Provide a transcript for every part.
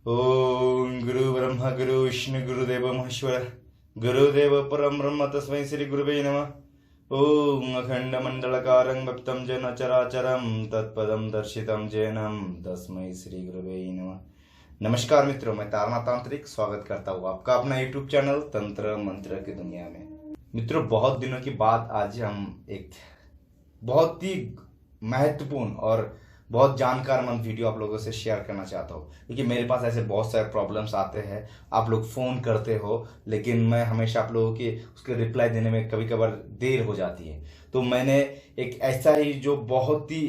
ओम गुरु ब्रह्मा गुरु विष्णु गुरुदेव महेश्वर गुरुदेव परम ब्रह्म तस्मै श्री गुरुवे नमः। ओम अखंड मंडलकारं व्याप्तं येन चराचरं तत्पदं दर्शितं येन तस्मै श्री गुरुवे नमः। नमस्कार मित्रों, मैं तारनाथ तांत्रिक स्वागत करता हूँ आपका अपना यूट्यूब चैनल तंत्र मंत्र की दुनिया में। मित्रों, बहुत दिनों के बाद आज हम एक बहुत ही महत्वपूर्ण और बहुत जानकारमंद वीडियो आप लोगों से शेयर करना चाहता हूँ, क्योंकि मेरे पास ऐसे बहुत सारे प्रॉब्लम्स आते हैं। आप लोग फ़ोन करते हो, लेकिन मैं हमेशा आप लोगों के उसके रिप्लाई देने में कभी कभार देर हो जाती है। तो मैंने एक ऐसा ही जो बहुत ही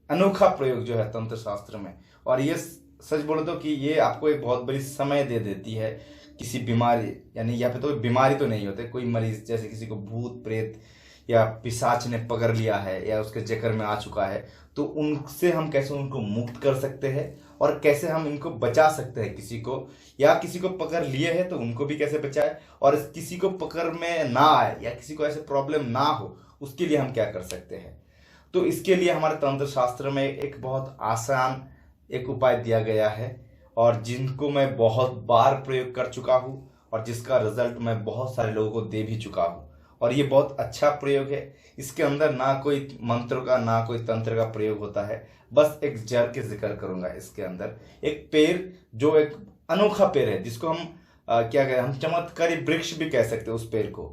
अनोखा प्रयोग जो है तंत्र शास्त्र में, और ये सच बोलो तो कि ये आपको एक बहुत बड़ी समय दे देती है किसी बीमारी, यानी यहाँ पे तो बीमारी तो नहीं होते, कोई मरीज जैसे किसी को भूत प्रेत या पिशाच ने पकड़ लिया है या उसके चक्कर में आ चुका है, तो उनसे हम कैसे उनको मुक्त कर सकते हैं और कैसे हम इनको बचा सकते हैं। किसी को या किसी को पकड़ लिए है तो उनको भी कैसे बचाए, और किसी को पकड़ में ना आए या किसी को ऐसे प्रॉब्लम ना हो, उसके लिए हम क्या कर सकते हैं। तो इसके लिए हमारे तंत्र शास्त्र में एक बहुत आसान एक उपाय दिया गया है, और जिनको मैं बहुत बार प्रयोग कर चुका हूँ और जिसका रिजल्ट मैं बहुत सारे लोगों को दे भी चुका हूँ। और ये बहुत अच्छा प्रयोग है। इसके अंदर ना कोई मंत्र का ना कोई तंत्र का प्रयोग होता है, बस एक जड़ के जिक्र करूंगा। इसके अंदर एक पेड़, जो एक अनोखा पेड़ है, जिसको हम क्या कहें, हम चमत्कारी वृक्ष भी कह सकते हैं उस पेड़ को,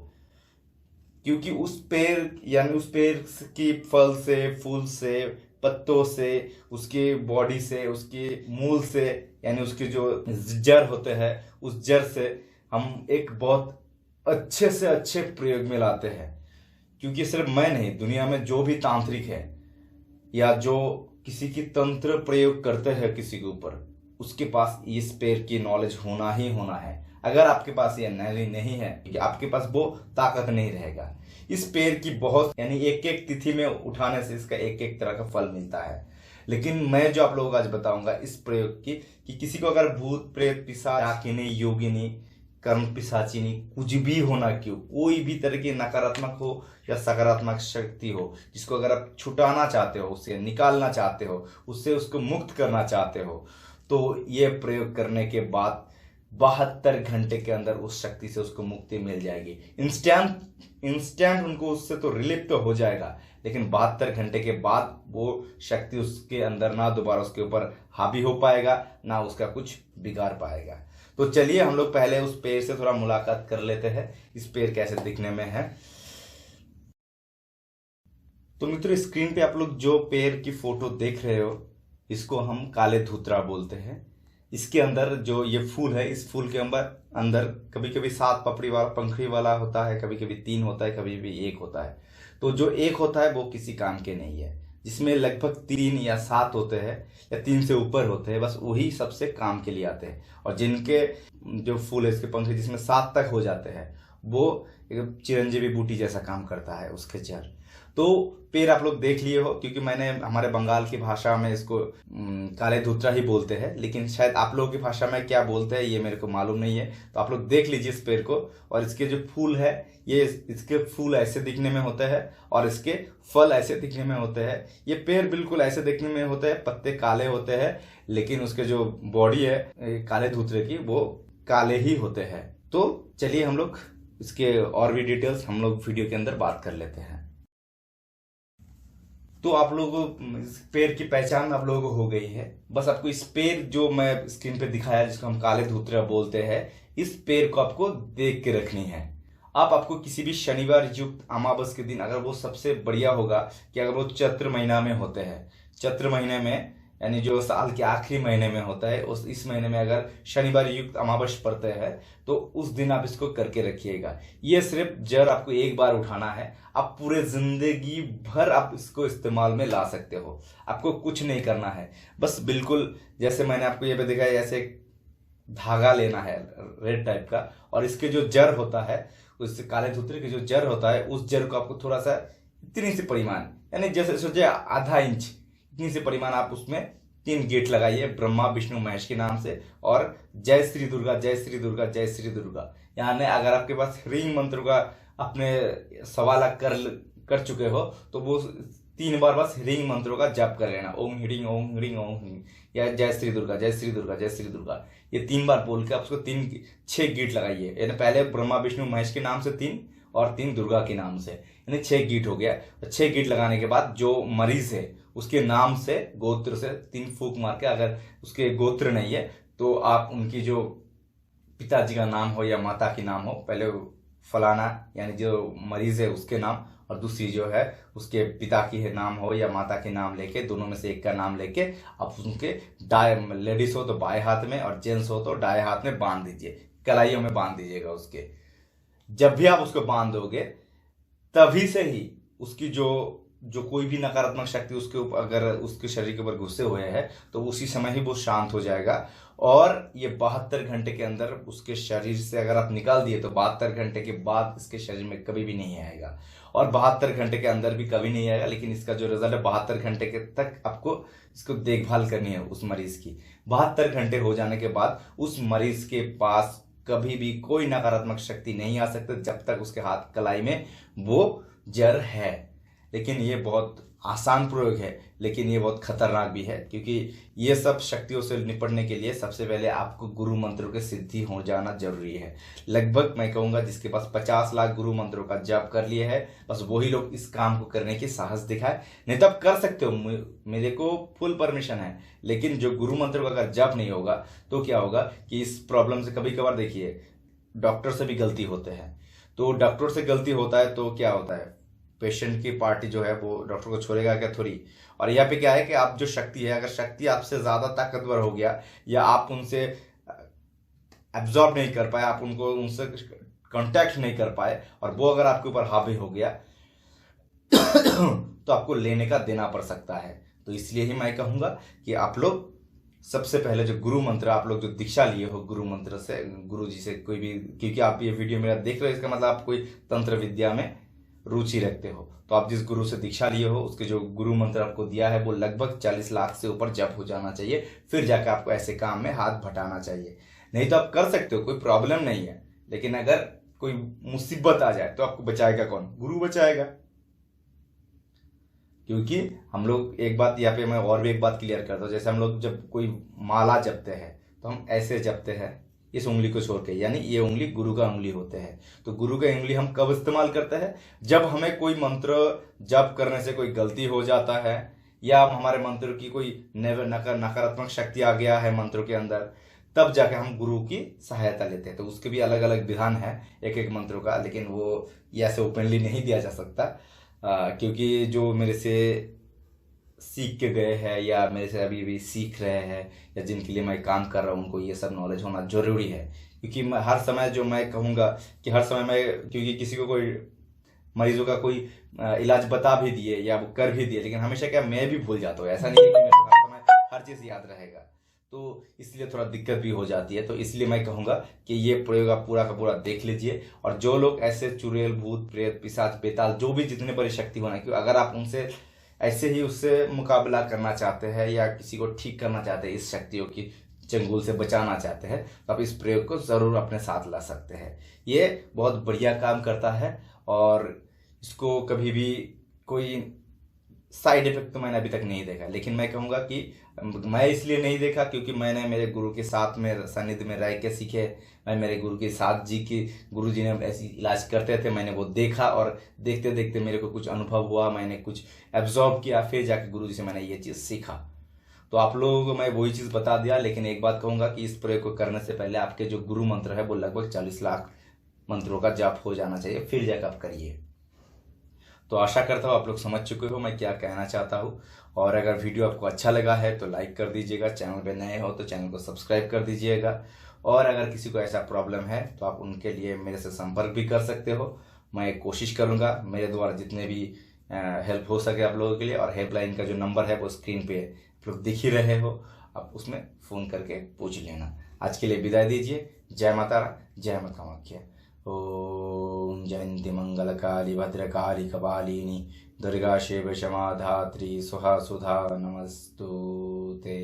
क्योंकि उस पेड़ यानी उस पेड़ की फल से, फूल से, पत्तों से, उसके बॉडी से, उसके मूल से, यानी उसके जो जड़ होते हैं, उस जड़ से हम एक बहुत अच्छे से अच्छे प्रयोग में लाते हैं। क्योंकि सिर्फ मैं नहीं, दुनिया में जो भी तांत्रिक है या जो किसी की तंत्र प्रयोग करते हैं किसी के ऊपर, उसके पास इस पेड़ की नॉलेज होना ही होना है। अगर आपके पास ये नॉलेज नहीं है, कि आपके पास वो ताकत नहीं रहेगा। इस पेड़ की बहुत, यानी एक एक तिथि में उठाने से इसका एक एक तरह का फल मिलता है। लेकिन मैं जो आप लोगों को आज बताऊंगा इस प्रयोग की, कि किसी को अगर भूत प्रेत पिशाच डाकिनी योगिनी कर्म पिशाचिनी कुछ भी होना क्यों, कोई भी तरह की नकारात्मक हो या सकारात्मक शक्ति हो, जिसको अगर आप छुटाना चाहते हो, उससे निकालना चाहते हो, उससे उसको मुक्त करना चाहते हो, तो ये प्रयोग करने के बाद 72 घंटे के अंदर उस शक्ति से उसको मुक्ति मिल जाएगी। इंस्टेंट उनको उससे तो रिलीफ तो हो जाएगा, लेकिन 72 घंटे के बाद वो शक्ति उसके अंदर ना दोबारा उसके ऊपर हावी हो पाएगा, ना उसका कुछ बिगाड़ पाएगा। तो चलिए हम लोग पहले उस पेड़ से थोड़ा मुलाकात कर लेते हैं, इस पेड़ कैसे दिखने में है। तो मित्रों, स्क्रीन पे आप लोग जो पेड़ की फोटो देख रहे हो, इसको हम काले धूतरा बोलते हैं। इसके अंदर जो ये फूल है, इस फूल के अंदर कभी कभी 7 पपड़ी वाला, पंखड़ी वाला होता है, कभी कभी 3 होता है, कभी कभी 1 होता है। तो जो 1 होता है वो किसी काम के नहीं है। जिसमें लगभग 3 या 7 होते हैं या 3 से ऊपर होते हैं, बस वही सबसे काम के लिए आते हैं। और जिनके जो फूल है, इसके पंख जिसमें 7 तक हो जाते हैं, वो एक चिरंजीवी बूटी जैसा काम करता है उसके जड़। तो पेड़ आप लोग देख लिए हो, क्योंकि मैंने हमारे बंगाल की भाषा में इसको काले धूतरा ही बोलते हैं, लेकिन शायद आप लोगों की भाषा में क्या बोलते हैं ये मेरे को मालूम नहीं है। तो आप लोग देख लीजिए इस पेड़ को, और इसके जो फूल है, ये इसके फूल ऐसे दिखने में होते हैं और इसके फल ऐसे दिखने में होते हैं। ये पेड़ बिल्कुल ऐसे दिखने में होते हैं, पत्ते काले होते हैं, लेकिन उसके जो बॉडी है काले धूतरे की, वो काले ही होते हैं। तो चलिए हम लोग इसके और भी डिटेल्स हम लोग वीडियो के अंदर बात कर लेते हैं। तो आप लोगों को इस पेड़ की पहचान आप लोगों को हो गई है। बस आपको इस पेड़ जो मैं स्क्रीन पे दिखाया, जिसको हम काले धूतरा बोलते हैं, इस पेड़ को आपको देख के रखनी है। आपको किसी भी शनिवार युक्त अमावस के दिन, अगर वो सबसे बढ़िया होगा कि अगर वो चैत्र महीना में होते हैं, चैत्र महीने में यानी जो साल के आखिरी महीने में होता है, इस महीने में अगर शनिवार युक्त अमावस पड़ते हैं, तो उस दिन आप इसको करके रखिएगा। ये सिर्फ जड़ आपको एक बार उठाना है, आप पूरे जिंदगी भर आप इसको इस्तेमाल में ला सकते हो। आपको कुछ नहीं करना है, बस बिल्कुल जैसे मैंने आपको ये पे दिखाया, ऐसे धागा लेना है रेड टाइप का, और इसके जो जड़ होता है, उस काले धूतरे के जो जड़ होता है, उस जड़ को आपको थोड़ा सा इतनी सी परिमाण, यानी जैसे सोचे आधा इंच, इतनी से परिमाण आप उसमें 3 गेट लगाइए, ब्रह्मा विष्णु महेश के नाम से, और जय श्री दुर्गा जय श्री दुर्गा जय श्री दुर्गा। यानी अगर आपके पास ह्रीं मंत्र का अपने 1.25 लाख कर चुके हो, तो वो 3 बार बस ह्रीं मंत्रों का जप कर लेना, ओम ह्रीं ओम ह्रीं ओम ह्रीं, या जय श्री दुर्गा जय श्री दुर्गा जय श्री दुर्गा, ये 3 बार बोल के आप उसको 6 गीट लगाइए। यानी पहले ब्रह्मा विष्णु महेश के नाम से 3 और 3 दुर्गा के नाम से, यानी 6 गीट हो गया। 6 गीट लगाने के बाद जो मरीज है उसके नाम से गोत्र से 3 फूंक मार के, अगर उसके गोत्र नहीं है तो आप उनकी जो पिताजी का नाम हो या माता की नाम हो, पहले फलाना यानी जो मरीज है उसके नाम, और दूसरी जो है उसके पिता की है नाम हो या माता के नाम लेके, दोनों में से एक का नाम लेके आप उनके लेडीज हो तो बाएं हाथ में और जेंट्स हो तो दाएं हाथ में बांध दीजिए, कलाइयों में बांध दीजिएगा उसके। जब भी आप उसको बांध दोगे तभी से ही उसकी जो कोई भी नकारात्मक शक्ति उसके ऊपर, अगर उसके शरीर के ऊपर घुसे हुए हैं तो उसी समय ही वो शांत हो जाएगा। और ये 72 घंटे के अंदर उसके शरीर से अगर आप निकाल दिए तो 72 घंटे के बाद इसके शरीर में कभी भी नहीं आएगा, और 72 घंटे के अंदर भी कभी नहीं आएगा। लेकिन इसका जो रिजल्ट है 72 घंटे के तक आपको इसको देखभाल करनी है उस मरीज की। 72 घंटे हो जाने के बाद उस मरीज के पास कभी भी कोई नकारात्मक शक्ति नहीं आ सकती जब तक उसके हाथ कलाई में वो जड़ है। लेकिन ये बहुत आसान प्रयोग है, लेकिन ये बहुत खतरनाक भी है, क्योंकि ये सब शक्तियों से निपटने के लिए सबसे पहले आपको गुरु मंत्रों के सिद्धि हो जाना जरूरी है। लगभग मैं कहूँगा जिसके पास 50 लाख गुरु मंत्रों का जप कर लिए है, बस वही लोग इस काम को करने की साहस दिखाए। नहीं तो आप कर सकते हो, मेरे को फुल परमिशन है, लेकिन जो गुरु मंत्रों का अगर जप नहीं होगा तो क्या होगा कि इस प्रॉब्लम से कभी कभार देखिए डॉक्टर से भी गलती होते हैं, तो डॉक्टर से गलती होता है तो क्या होता है, पेशेंट की पार्टी जो है वो डॉक्टर को छोड़ेगा क्या, थोड़ी। और यहाँ पे क्या है कि आप जो शक्ति है, अगर शक्ति आपसे ज्यादा ताकतवर हो गया या आप उनसे एब्जॉर्ब नहीं कर पाए, आप उनसे कांटेक्ट नहीं कर पाए और वो अगर आपके ऊपर हावी हो गया तो आपको लेने का देना पड़ सकता है। तो इसलिए ही मैं कहूंगा कि आप लोग सबसे पहले जो गुरु मंत्र, आप लोग जो दीक्षा लिए हो गुरु मंत्र से, गुरु जी से कोई भी, क्योंकि आप ये वीडियो मेरा देख रहे हो इसका मतलब आप कोई तंत्र विद्या में रुचि रखते हो, तो आप जिस गुरु से दीक्षा लिए हो उसके जो गुरु मंत्र आपको दिया है वो लगभग 40 लाख से ऊपर जप हो जाना चाहिए, फिर जाकर आपको ऐसे काम में हाथ बटाना चाहिए। नहीं तो आप कर सकते हो, कोई प्रॉब्लम नहीं है, लेकिन अगर कोई मुसीबत आ जाए तो आपको बचाएगा कौन, गुरु बचाएगा। क्योंकि हम लोग एक बात यहाँ पे मैं और भी एक बात क्लियर करता हूँ, जैसे हम लोग जब कोई माला जपते हैं तो हम ऐसे जपते हैं इस उंगली को छोड़ के, यानी ये उंगली गुरु का उंगली होते हैं। तो गुरु का उंगली हम कब इस्तेमाल करते हैं, जब हमें कोई मंत्र जप करने से कोई गलती हो जाता है या हमारे मंत्र की कोई नकारात्मक शक्ति आ गया है मंत्रों के अंदर, तब जाके हम गुरु की सहायता लेते हैं। तो उसके भी अलग अलग विधान है एक एक मंत्रों का, लेकिन वो ऐसे ओपनली नहीं दिया जा सकता, क्योंकि जो मेरे से सीख के गए हैं या मेरे से अभी भी सीख रहे हैं या जिनके लिए मैं काम कर रहा हूँ उनको ये सब नॉलेज होना जरूरी है। क्योंकि मैं हर समय जो मैं कहूँगा कि हर समय मैं, क्योंकि किसी को कोई मरीजों का कोई इलाज बता भी दिए या वो कर भी दिए, लेकिन हमेशा क्या मैं भी भूल जाता हूँ, ऐसा नहीं है कि मेरे को हर समय हर चीज़ याद रहेगा, तो इसलिए थोड़ा दिक्कत भी हो जाती है। तो इसलिए मैं कहूँगा कि ये प्रयोग आप पूरा का पूरा देख लीजिए, और जो लोग ऐसे चुड़ैल भूत प्रेत पिशाच बेताल जो भी जितने बड़ी शक्ति होना, क्योंकि अगर आप उनसे ऐसे ही उससे मुकाबला करना चाहते हैं या किसी को ठीक करना चाहते हैं, इस शक्तियों की चंगुल से बचाना चाहते हैं, तो आप इस प्रयोग को जरूर अपने साथ ला सकते हैं। ये बहुत बढ़िया काम करता है और इसको कभी भी कोई साइड इफेक्ट तो मैंने अभी तक नहीं देखा। लेकिन मैं कहूँगा कि मैं इसलिए नहीं देखा क्योंकि मैंने मेरे गुरु के साथ में सानिध्य में रह के सीखे, मैं मेरे गुरु के साथ गुरु जी ने ऐसी इलाज करते थे, मैंने वो देखा और देखते देखते मेरे को कुछ अनुभव हुआ, मैंने कुछ एब्जॉर्ब किया, फिर जाके गुरु जी से मैंने ये चीज़ सीखा। तो आप लोगों को मैं वही चीज़ बता दिया। लेकिन एक बात कहूँगा कि इस प्रयोग को करने से पहले आपके जो गुरु मंत्र है वो लगभग 40 लाख मंत्रों का जाप हो जाना चाहिए, फिर जाकर आप करिए। तो आशा करता हूँ आप लोग समझ चुके हो मैं क्या कहना चाहता हूँ, और अगर वीडियो आपको अच्छा लगा है तो लाइक कर दीजिएगा, चैनल पे नए हो तो चैनल को सब्सक्राइब कर दीजिएगा, और अगर किसी को ऐसा प्रॉब्लम है तो आप उनके लिए मेरे से संपर्क भी कर सकते हो। मैं कोशिश करूँगा मेरे द्वारा जितने भी हेल्प हो सके आप लोगों के लिए, और हेल्पलाइन का जो नंबर है वो स्क्रीन पे आप लोग दिख ही रहे हो, आप उसमें फ़ोन करके पूछ लेना। आज के लिए विदाई दीजिए। जय माता रा, जय माता कामाख्या। ओम जयंती मंगलकाली भद्रकाली कपालिनी दुर्गा शिव क्षमा धात्री सुहा सुधा नमस्तुते।